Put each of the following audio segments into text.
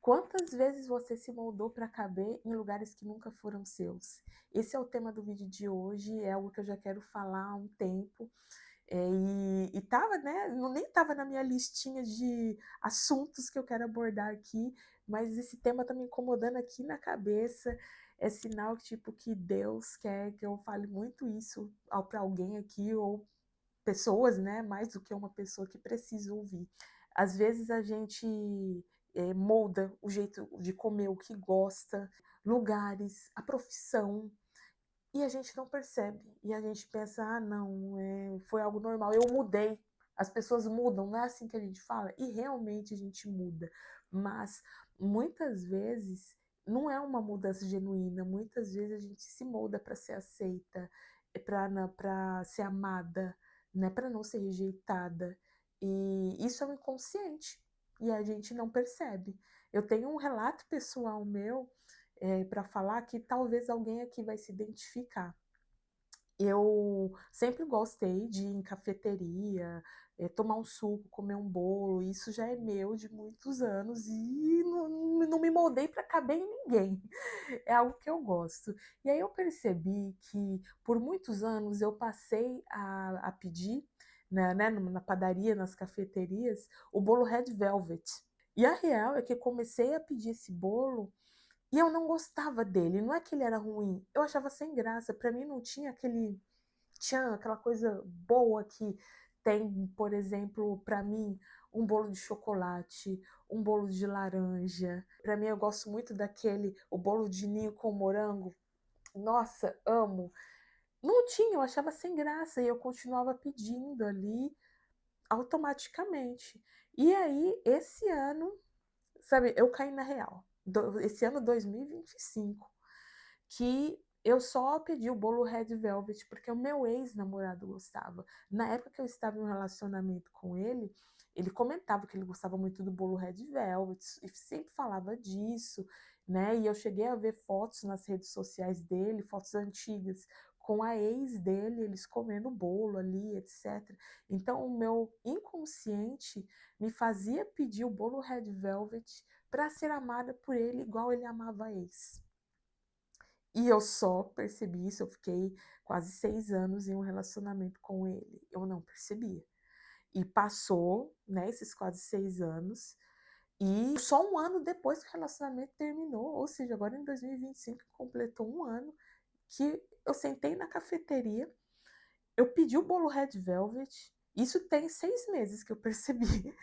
Quantas vezes você se moldou para caber em lugares que nunca foram seus? Esse é o tema do vídeo de hoje, é algo que eu já quero falar há um tempo. E estava, né, nem estava na minha listinha de assuntos que eu quero abordar aqui, mas esse tema está me incomodando aqui na cabeça. É sinal que, tipo, que Deus quer que eu fale muito isso para alguém aqui, ou pessoas, né, mais do que uma pessoa que precisa ouvir. Às vezes a gente molda o jeito de comer, o que gosta, lugares, a profissão, e a gente não percebe. E a gente pensa, ah, não, foi algo normal, eu mudei. As pessoas mudam, não é assim que a gente fala? E realmente a gente muda. Mas muitas vezes não é uma mudança genuína. Muitas vezes a gente se molda para ser aceita, para ser amada, né? Para não ser rejeitada. E isso é o inconsciente. E a gente não percebe. Eu tenho um relato pessoal meu para falar que talvez alguém aqui vai se identificar. Eu sempre gostei de ir em cafeteria, tomar um suco, comer um bolo, isso já é meu de muitos anos e não me moldei para caber em ninguém. É algo que eu gosto. E aí eu percebi que por muitos anos eu passei a pedir, né, na padaria, nas cafeterias, o bolo Red Velvet. E a real é que eu comecei a pedir esse bolo e eu não gostava dele. Não é que ele era ruim, eu achava sem graça. Para mim não tinha aquele tchan, aquela coisa boa que tem, por exemplo, para mim, um bolo de chocolate, um bolo de laranja. Para mim eu gosto muito daquele, o bolo de ninho com morango. Nossa, amo. Não tinha, eu achava sem graça e eu continuava pedindo ali automaticamente. E aí, esse ano, sabe, eu caí na real. Esse ano 2025, que eu só pedi o bolo Red Velvet porque o meu ex-namorado gostava. Na época que eu estava em um relacionamento com ele comentava que ele gostava muito do bolo Red Velvet e sempre falava disso, né? E eu cheguei a ver fotos nas redes sociais dele, fotos antigas, com a ex dele, eles comendo bolo ali, etc. Então, o meu inconsciente me fazia pedir o bolo Red Velvet para ser amada por ele igual ele amava a ex. E eu só percebi isso, eu fiquei quase 6 anos em um relacionamento com ele. Eu não percebia. E passou, né, esses quase 6 anos, e só um ano depois que o relacionamento terminou, ou seja, agora em 2025 completou um ano, que eu sentei na cafeteria, eu pedi o bolo Red Velvet, isso tem 6 meses que eu percebi.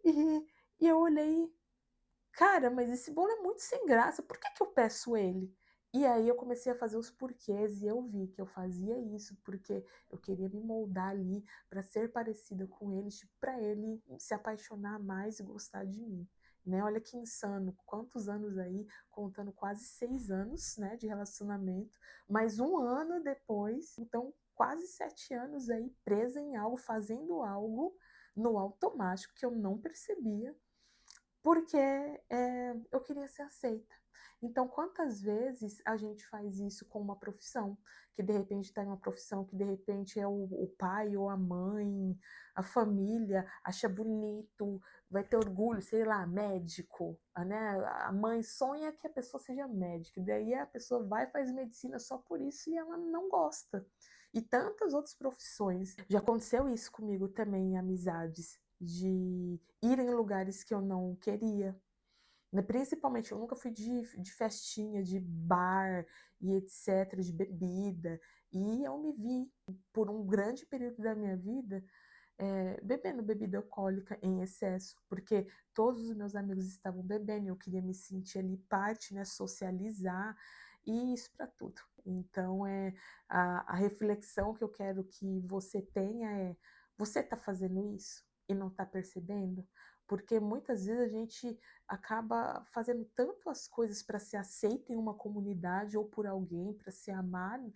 E, e eu olhei, cara, mas esse bolo é muito sem graça, por que que eu peço ele? E aí eu comecei a fazer os porquês e eu vi que eu fazia isso porque eu queria me moldar ali para ser parecida com ele, tipo, para ele se apaixonar mais e gostar de mim. Né? Olha que insano, quantos anos aí, contando quase 6 anos, né, de relacionamento, mas um ano depois, então quase 7 anos aí presa em algo, fazendo algo no automático que eu não percebia porque eu queria ser aceita. Então, quantas vezes a gente faz isso com uma profissão, que de repente está em uma profissão que de repente é o pai ou a mãe, a família acha bonito, vai ter orgulho, sei lá, médico, né? A mãe sonha que a pessoa seja médica, daí a pessoa vai e faz medicina só por isso e ela não gosta. E tantas outras profissões. Já aconteceu isso comigo também em amizades, de ir em lugares que eu não queria. Né? Principalmente, eu nunca fui de festinha, de bar e etc., de bebida. E eu me vi, por um grande período da minha vida, bebendo bebida alcoólica em excesso, porque todos os meus amigos estavam bebendo, eu queria me sentir ali parte, né, socializar, e isso para tudo. Então, a reflexão que eu quero que você tenha é: você está fazendo isso e não está percebendo? Porque muitas vezes a gente acaba fazendo tanto as coisas para ser aceito em uma comunidade ou por alguém, para ser amado,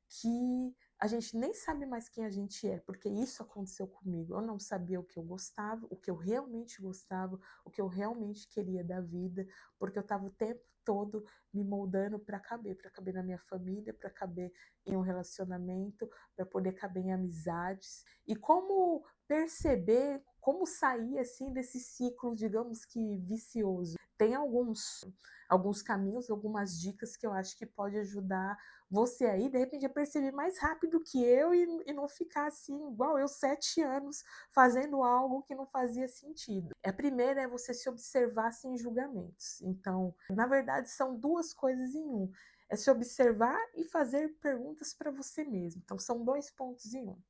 que a gente nem sabe mais quem a gente é, porque isso aconteceu comigo. Eu não sabia o que eu gostava, o que eu realmente gostava, o que eu realmente queria da vida, porque eu estava o tempo todo me moldando para caber na minha família, para caber em um relacionamento, para poder caber em amizades. E como perceber, como sair assim desse ciclo, digamos que vicioso, tem alguns caminhos, algumas dicas que eu acho que pode ajudar você aí, de repente, a perceber mais rápido que eu e não ficar assim, igual eu, 7 anos, fazendo algo que não fazia sentido. A primeira é você se observar sem julgamentos. Então, na verdade, são duas coisas em um. É se observar e fazer perguntas para você mesmo. Então, são 2 pontos em um.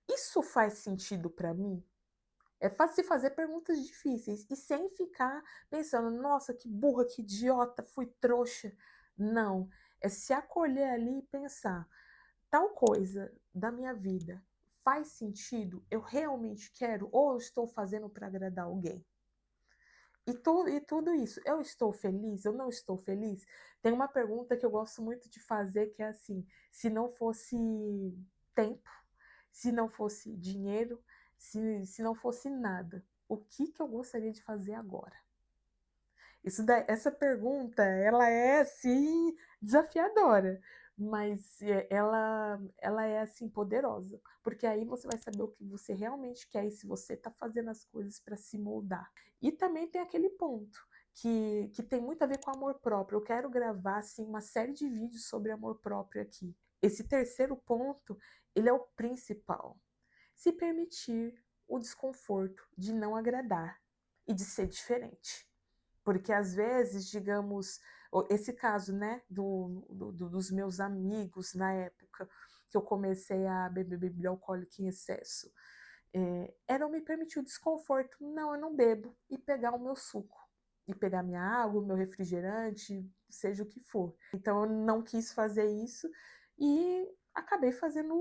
Isso faz sentido para mim? É fácil se fazer perguntas difíceis e sem ficar pensando, nossa, que burra, que idiota, fui trouxa. Não, é se acolher ali e pensar, tal coisa da minha vida faz sentido? Eu realmente quero ou eu estou fazendo para agradar alguém? E tudo isso, eu estou feliz? Eu não estou feliz? Tem uma pergunta que eu gosto muito de fazer que é assim: se não fosse tempo, se não fosse dinheiro, se não fosse nada, o que eu gostaria de fazer agora? Essa pergunta, ela é assim desafiadora, mas ela é assim poderosa, porque aí você vai saber o que você realmente quer e se você está fazendo as coisas para se moldar. E também tem aquele ponto que tem muito a ver com amor próprio. Eu quero gravar assim uma série de vídeos sobre amor próprio aqui. Esse terceiro ponto, ele é o principal. Se permitir o desconforto de não agradar e de ser diferente. Porque às vezes, digamos, esse caso, né, dos meus amigos na época que eu comecei a beber bebida alcoólica em excesso, era eu me permitir o desconforto, não, eu não bebo, e pegar o meu suco, e pegar minha água, o meu refrigerante, seja o que for. Então eu não quis fazer isso e acabei fazendo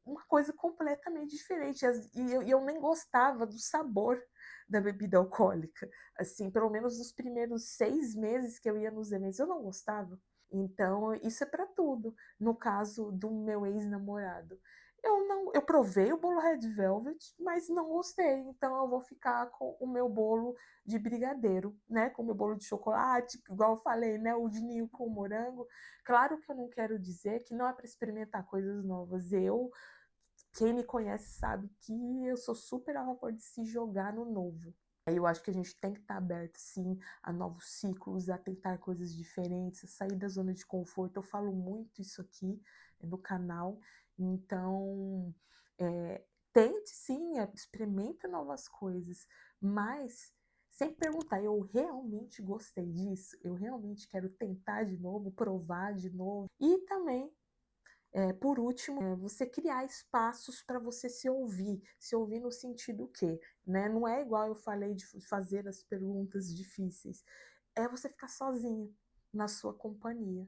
uma coisa completamente diferente. E eu nem gostava do sabor da bebida alcoólica. Assim, pelo menos nos primeiros 6 meses que eu ia nos eventos, eu não gostava. Então, isso é para tudo. No caso do meu ex-namorado, eu provei o bolo Red Velvet, mas não gostei. Então, eu vou ficar com o meu bolo de brigadeiro, né? Com o meu bolo de chocolate, igual eu falei, né? O de ninho com morango. Claro que eu não quero dizer que não é para experimentar coisas novas. Quem me conhece sabe que eu sou super a favor de se jogar no novo. Eu acho que a gente tem que estar aberto, sim, a novos ciclos, a tentar coisas diferentes, a sair da zona de conforto. Eu falo muito isso aqui no canal. Então, é, tente sim, experimenta novas coisas, mas sem perguntar, eu realmente gostei disso? Eu realmente quero tentar de novo, provar de novo? E também por último, você criar espaços para você se ouvir no sentido que, né? Não é igual eu falei de fazer as perguntas difíceis, é você ficar sozinho na sua companhia.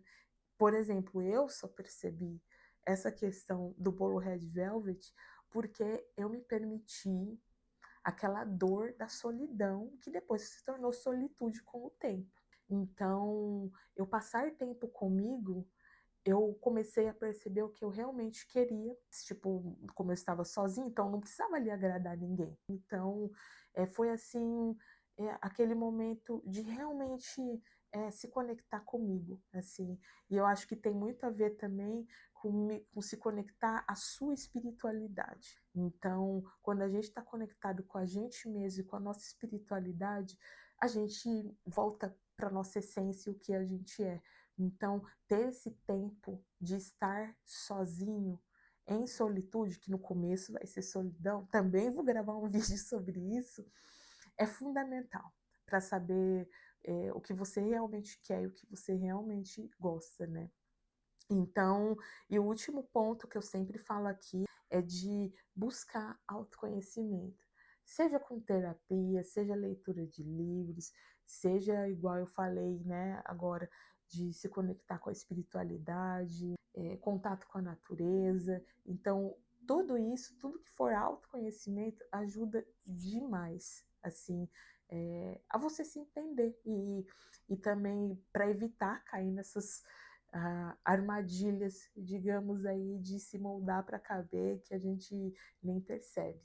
Por exemplo, eu só percebi essa questão do bolo Red Velvet porque eu me permiti aquela dor da solidão que depois se tornou solitude com o tempo. Então, eu passar tempo comigo eu comecei a perceber o que eu realmente queria. Tipo, como eu estava sozinha, então não precisava ali agradar ninguém. Então, foi assim, aquele momento de realmente se conectar comigo, assim. E eu acho que tem muito a ver também com se conectar à sua espiritualidade. Então, quando a gente está conectado com a gente mesmo e com a nossa espiritualidade, a gente volta para nossa essência, o que a gente é. Então, ter esse tempo de estar sozinho, em solitude, que no começo vai ser solidão, também vou gravar um vídeo sobre isso, é fundamental para saber o que você realmente quer e o que você realmente gosta, né? Então, e o último ponto que eu sempre falo aqui é de buscar autoconhecimento. Seja com terapia, seja leitura de livros, seja igual eu falei, né, agora, de se conectar com a espiritualidade, contato com a natureza. Então, tudo isso, tudo que for autoconhecimento, ajuda demais, assim, a você se entender e também para evitar cair nessas armadilhas, digamos aí, de se moldar para caber que a gente nem percebe.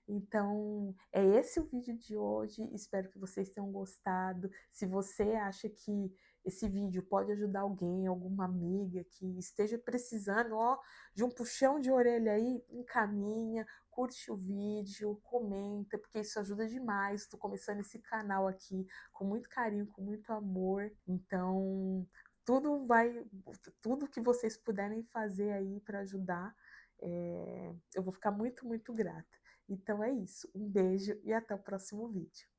Então, é esse o vídeo de hoje. Espero que vocês tenham gostado. Se você acha que esse vídeo pode ajudar alguém, alguma amiga que esteja precisando, ó, de um puxão de orelha aí, encaminha, curte o vídeo, comenta, porque isso ajuda demais. Estou começando esse canal aqui com muito carinho, com muito amor. Então, tudo vai, tudo que vocês puderem fazer aí para ajudar, eu vou ficar muito, muito grata. Então é isso. Um beijo e até o próximo vídeo.